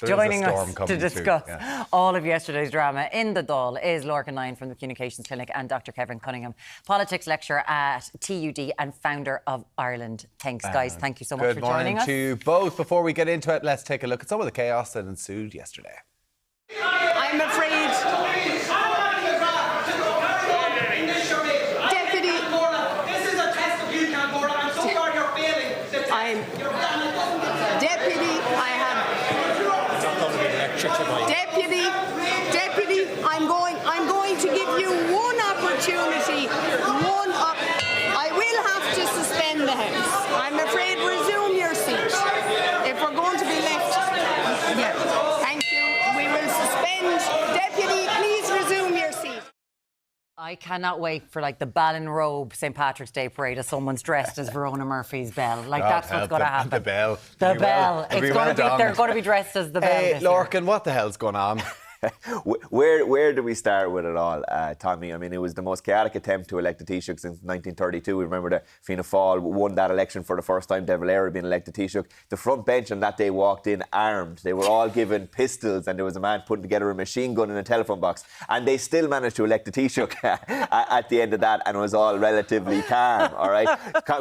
Joining us to discuss all of yesterday's drama in the Dáil is Lorcan Nyhan from the Communications Clinic and Dr. Cunningham, politics lecturer at TUD and founder of Ireland Thinks. Guys, thank you so much for joining us. Good morning to you both. Before we get into it, let's take a look at some of the chaos that ensued yesterday. I'm afraid... Deputy... This is a test of you, Cambora. I'm so sorry you're failing. Deputy, I have... Deputy, I'm going to give you one opportunity. I will have to suspend the House. I'm afraid resume your seat. If we're going to be left... Yeah. Thank you. We will suspend. Deputy, please resume your seat. I cannot wait for the Ballinrobe St. Patrick's Day parade as someone's dressed as Verona Murphy's bell. That's what's going to happen. The bell. The bell. They're going to be dressed as the bell. Hey, Lorcan, what the hell's going on? Where do we start with it all, Tommy? I mean, it was the most chaotic attempt to elect a Taoiseach since 1932. We remember that Fianna Fáil won that election for the first time, Dáil Éireann being elected Taoiseach. The front bench on that day walked in armed. They were all given pistols and there was a man putting together a machine gun in a telephone box. And they still managed to elect a Taoiseach at the end of that, and it was all relatively calm, all right?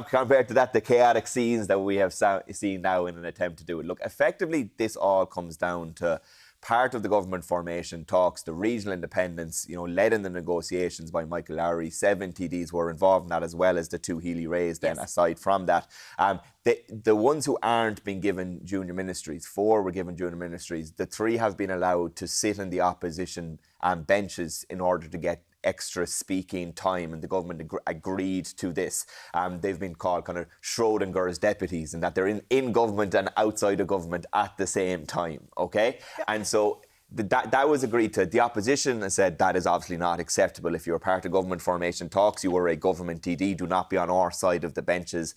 Compared to that, the chaotic scenes that we have seen now in an attempt to do it. Look, effectively, this all comes down to part of the government formation talks, the regional independence, led in the negotiations by Michael Lowry. 7 TDs were involved in that, as well as the 2 Healy Rays then, aside from that. The ones who aren't being given junior ministries, 4 were given junior ministries. The 3 have been allowed to sit in the opposition benches in order to get extra speaking time, and the government agreed to this. They've been called kind of Schrodinger's deputies, and that they're in government and outside of government at the same time, okay? Yeah. And so that was agreed to. The opposition said that is obviously not acceptable. If you're part of government formation talks, you were a government TD, do not be on our side of the benches.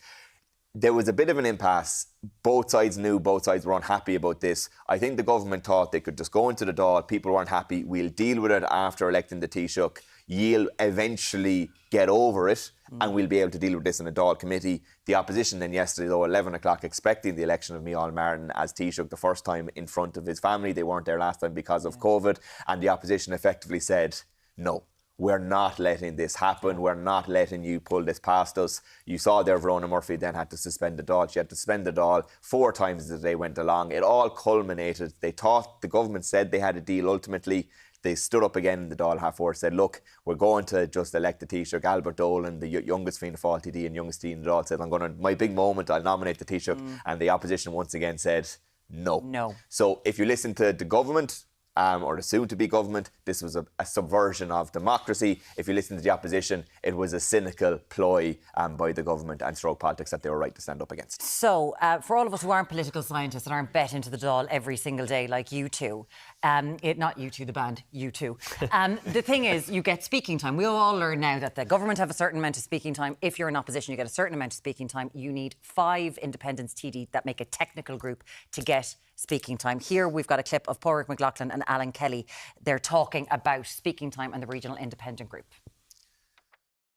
There was a bit of an impasse. Both sides knew, both sides were unhappy about this. I think the government thought they could just go into the Dáil. People weren't happy. We'll deal with it after electing the Taoiseach. You'll eventually get over it and we'll be able to deal with this in a Dáil committee. The opposition then yesterday, though, 11 o'clock, expecting the election of Micheál Martin as Taoiseach the first time in front of his family. They weren't there last time because of COVID. And the opposition effectively said, no. We're not letting this happen. We're not letting you pull this past us. You saw there Verona Murphy then had to suspend the Dáil. She had to suspend the Dáil 4 times as the day went along. It all culminated. They thought, the government said they had a deal ultimately. They stood up again in the Dáil half-hour, said, look, we're going to just elect the Taoiseach. Albert Dolan, the youngest Fianna Fáil TD and youngest TD in the Dáil, said, my big moment, I'll nominate the Taoiseach. And the opposition once again said, no. So if you listen to the government, or the soon-to-be government, this was a subversion of democracy. If you listen to the opposition, it was a cynical ploy by the government and stroke politics that they were right to stand up against. So, for all of us who aren't political scientists and aren't bet into the Dáil every single day like you two, not you two, the band, you two. The thing is, you get speaking time. We all learn now that the government have a certain amount of speaking time. If you're in opposition, you get a certain amount of speaking time. You need 5 independents TD that make a technical group to get speaking time. Here we've got a clip of Pádraig McLaughlin and Alan Kelly. They're talking about speaking time and the regional independent group.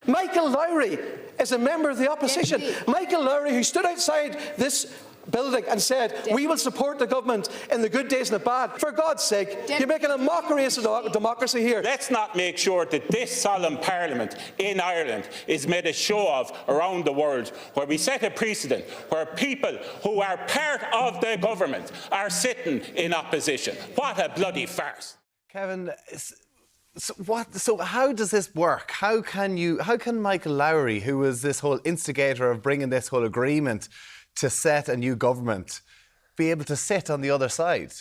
Michael Lowry is a member of the opposition. Michael Lowry, who stood outside this building and said, we will support the government in the good days and the bad. For God's sake, you're making a mockery of democracy here. Let's not make sure that this solemn parliament in Ireland is made a show of around the world, where we set a precedent, where people who are part of the government are sitting in opposition. What a bloody farce. Kevin, so how does this work? How can Michael Lowry, who was this whole instigator of bringing this whole agreement to set a new government, be able to sit on the other side?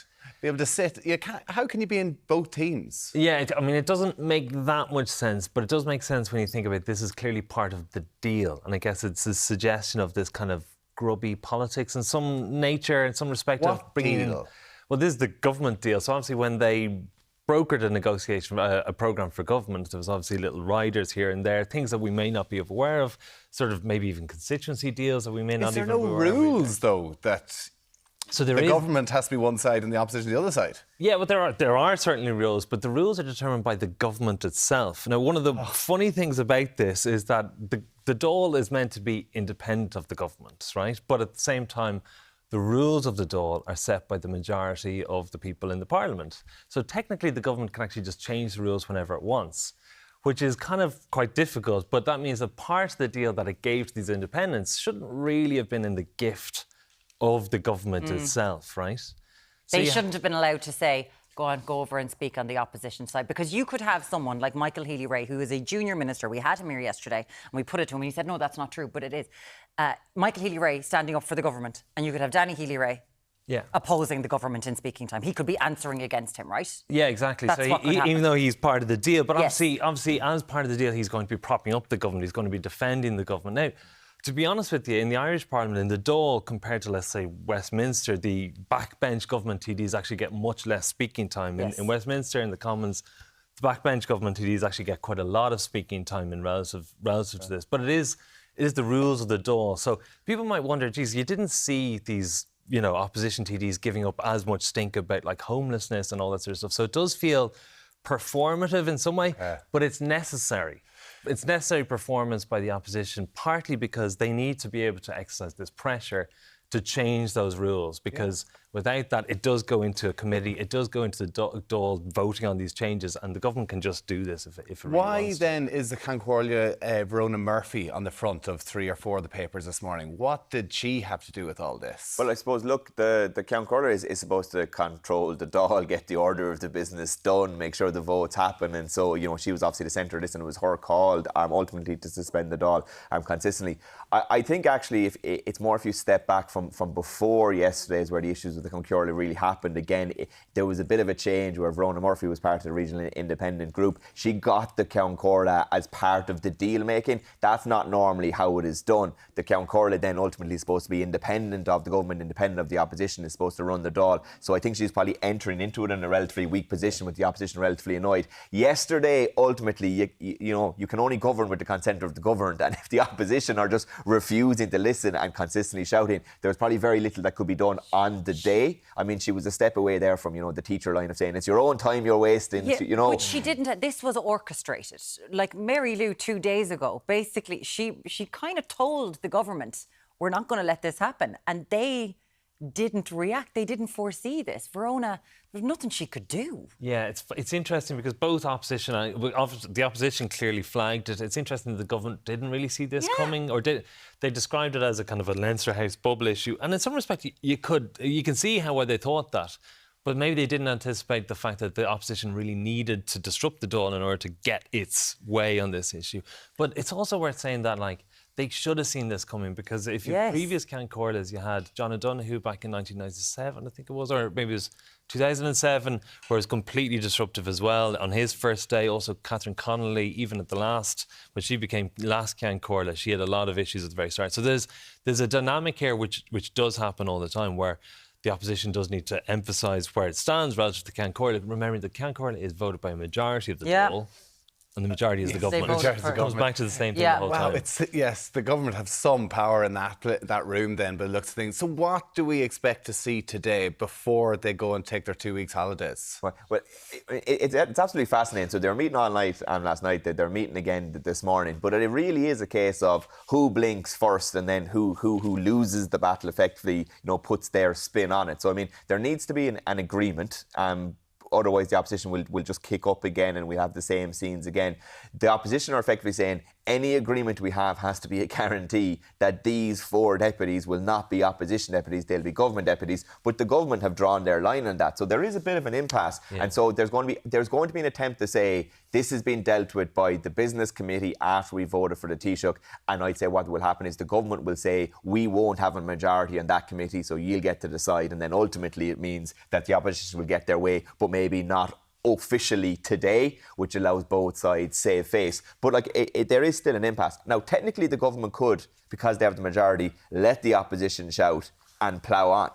Be able to sit... how can you be in both teams? Yeah, I mean, it doesn't make that much sense, but it does make sense when you think about this is clearly part of the deal. And I guess it's a suggestion of this kind of grubby politics in some nature, in some respect of bringing in... Well, this is the government deal. So obviously when they brokered a negotiation, a programme for government, there was obviously little riders here and there, things that we may not be aware of, sort of maybe even constituency deals that we may not even be aware of. Is there no rules, though, that the government has to be one side and the opposition the other side? Yeah, but there are certainly rules, but the rules are determined by the government itself. Now, one of the funny things about this is that the Dáil is meant to be independent of the government, right? But at the same time, the rules of the Dáil are set by the majority of the people in the Parliament. So technically the government can actually just change the rules whenever it wants, which is kind of quite difficult. But that means that part of the deal that it gave to these independents shouldn't really have been in the gift of the government itself, right? They shouldn't have been allowed to say, go over and speak on the opposition side, because you could have someone like Michael Healy-Rae, who is a junior minister. We had him here yesterday and we put it to him and he said, no, that's not true, but it is. Michael Healy-Rae standing up for the government, and you could have Danny Healy-Rae opposing the government in speaking time. He could be answering against him, right? Yeah, exactly. That's so what could happen. even though he's part of the deal, but Yes. obviously as part of the deal, he's going to be propping up the government. He's going to be defending the government. Now, to be honest with you, in the Irish Parliament, in the Dáil, compared to, let's say, Westminster, the backbench government TDs actually get much less speaking time. Yes. In Westminster, in the Commons, the backbench government TDs actually get quite a lot of speaking time in relative to this. But it is the rules of the Dáil. So people might wonder, geez, you didn't see these, opposition TDs giving up as much stink about like homelessness and all that sort of stuff. So it does feel performative in some way, but it's necessary. It's necessary performance by the opposition, partly because they need to be able to exercise this pressure to change those rules, because without that, it does go into a committee, it does go into the Dáil voting on these changes, and the government can just do this if it really Why wants to. then is the Comhairle Verona Murphy on the front of 3 or 4 of the papers this morning? What did she have to do with all this? Well, I suppose, look, the Comhairle is supposed to control the Dáil, get the order of the business done, make sure the votes happen. And so, she was obviously the centre of this, and it was her call ultimately to suspend the Dáil consistently. I think actually it's more if you step back from before yesterday's, where the issues with the Comhairle really happened. Again, there was a bit of a change where Verona Murphy was part of the regional independent group. She got the Comhairle as part of the deal making. That's not normally how it is done. The Comhairle then ultimately is supposed to be independent of the government, independent of the opposition, is supposed to run the Dáil. So I think she's probably entering into it in a relatively weak position, with the opposition relatively annoyed. Yesterday, ultimately, you can only govern with the consent of the governed, and if the opposition are just refusing to listen and consistently shouting, there was probably very little that could be done on the day. I mean, she was a step away there from, the teacher line of saying, it's your own time you're wasting. Yeah, which she didn't. This was orchestrated. Like Mary Lou 2 days ago, basically, she kind of told the government, we're not going to let this happen. And they didn't react. They didn't foresee this. Verona, there's nothing she could do. Yeah, it's interesting because both opposition, the opposition clearly flagged it. It's interesting that the government didn't really see this coming, or they described it as a kind of a Leinster House bubble issue. And in some respect, you can see how they thought that. But maybe they didn't anticipate the fact that the opposition really needed to disrupt the Dáil in order to get its way on this issue. But it's also worth saying that, they should have seen this coming, because if you previous Comhairles, you had John O'Donoghue back in 1997, I think it was, or maybe it was 2007, where it was completely disruptive as well. On his first day, also Catherine Connolly, even at the last, when she became last Comhairle, she had a lot of issues at the very start. So there's a dynamic here which does happen all the time, where the opposition does need to emphasise where it stands relative to Comhairle. Remembering that Comhairle is voted by a majority of the Dáil, and the majority is the government. It comes back to the same thing the whole time. The government have some power in that room then, but it looks things. So what do we expect to see today before they go and take their 2 weeks holidays? Well, it's absolutely fascinating. So they're meeting all night, and last night they're meeting again this morning. But it really is a case of who blinks first, and then who loses the battle effectively, puts their spin on it. So I mean, there needs to be an agreement. Otherwise, the opposition will just kick up again, and we'll have the same scenes again. The opposition are effectively saying any agreement we have has to be a guarantee that these 4 deputies will not be opposition deputies, they'll be government deputies. But the government have drawn their line on that. So there is a bit of an impasse. Yeah. And so there's going to be an attempt to say this has been dealt with by the business committee after we voted for the Taoiseach. And I'd say what will happen is the government will say we won't have a majority on that committee, so you'll get to decide. And then ultimately it means that the opposition will get their way, but maybe not officially today, which allows both sides save face. But there is still an impasse. Now, technically the government could, because they have the majority, let the opposition shout and plough on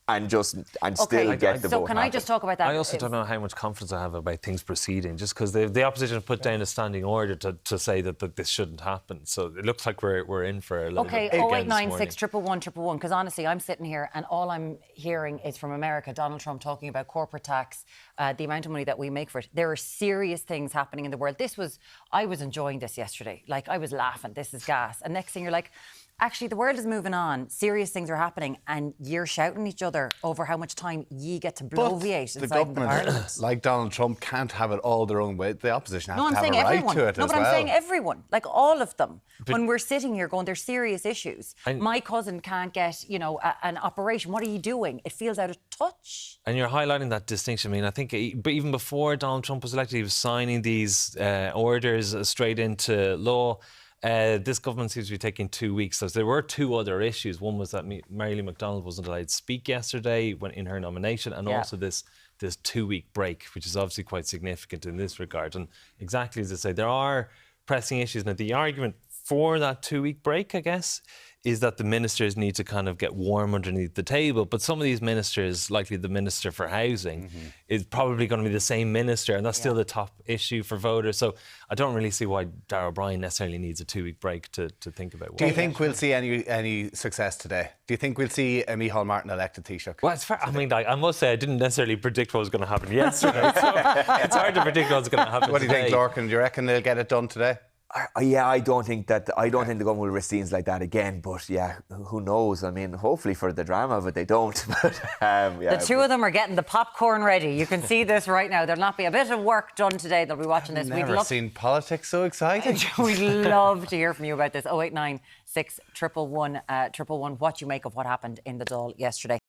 and still get the vote. So can I just talk about that? I also don't know how much confidence I have about things proceeding, just because the opposition have put down a standing order to say that this shouldn't happen. So it looks like we're in for a little bit. Okay, 0896 111 111, because honestly, I'm sitting here and all I'm hearing is from America, Donald Trump talking about corporate tax, the amount of money that we make for it. There are serious things happening in the world. I was enjoying this yesterday. I was laughing, this is gas. And next thing you're like, Actually, the world is moving on. Serious things are happening, and you're shouting at each other over how much time ye get to bloviate the inside the government, Parliament. like Donald Trump, can't have it all their own way. The opposition has No, I'm to have saying a right everyone. to it No, as but well. I'm saying everyone, like all of them. When we're sitting here going, there's serious issues. My cousin can't get, you know, an operation. What are you doing? It feels out of touch. And you're highlighting that distinction. I mean, I think but even before Donald Trump was elected, he was signing these orders straight into law. This government seems to be taking 2 weeks. So there were two other issues. One was that Mary McDonald wasn't allowed to speak yesterday in her nomination, and also this 2 week break, which is obviously quite significant in this regard. And exactly as I say, there are pressing issues. Now, the argument for that 2 week break, I guess, is that the ministers need to kind of get warm underneath the table. But some of these ministers, likely the Minister for Housing, is probably going to be the same minister, and that's still the top issue for voters. So I don't really see why Darragh O'Brien necessarily needs a 2 week break to think about. Do you think we'll see any success today? Do you think we'll see Micheál Martin elected Taoiseach? Well, it's fair. I mean, I must say, I didn't necessarily predict what was going to happen yesterday. So it's hard to predict what's going to happen What do you today. think, Lorcan? Do you reckon they'll get it done today? I don't think the government will risk scenes like that again. But yeah, who knows? I mean, hopefully for the drama of it, they don't. But The two of them are getting the popcorn ready. You can see this right now. There'll not be a bit of work done today. They'll be watching this. Never seen politics so exciting. We'd love to hear from you about this. 089 6 111 111. What you make of what happened in the Dáil yesterday.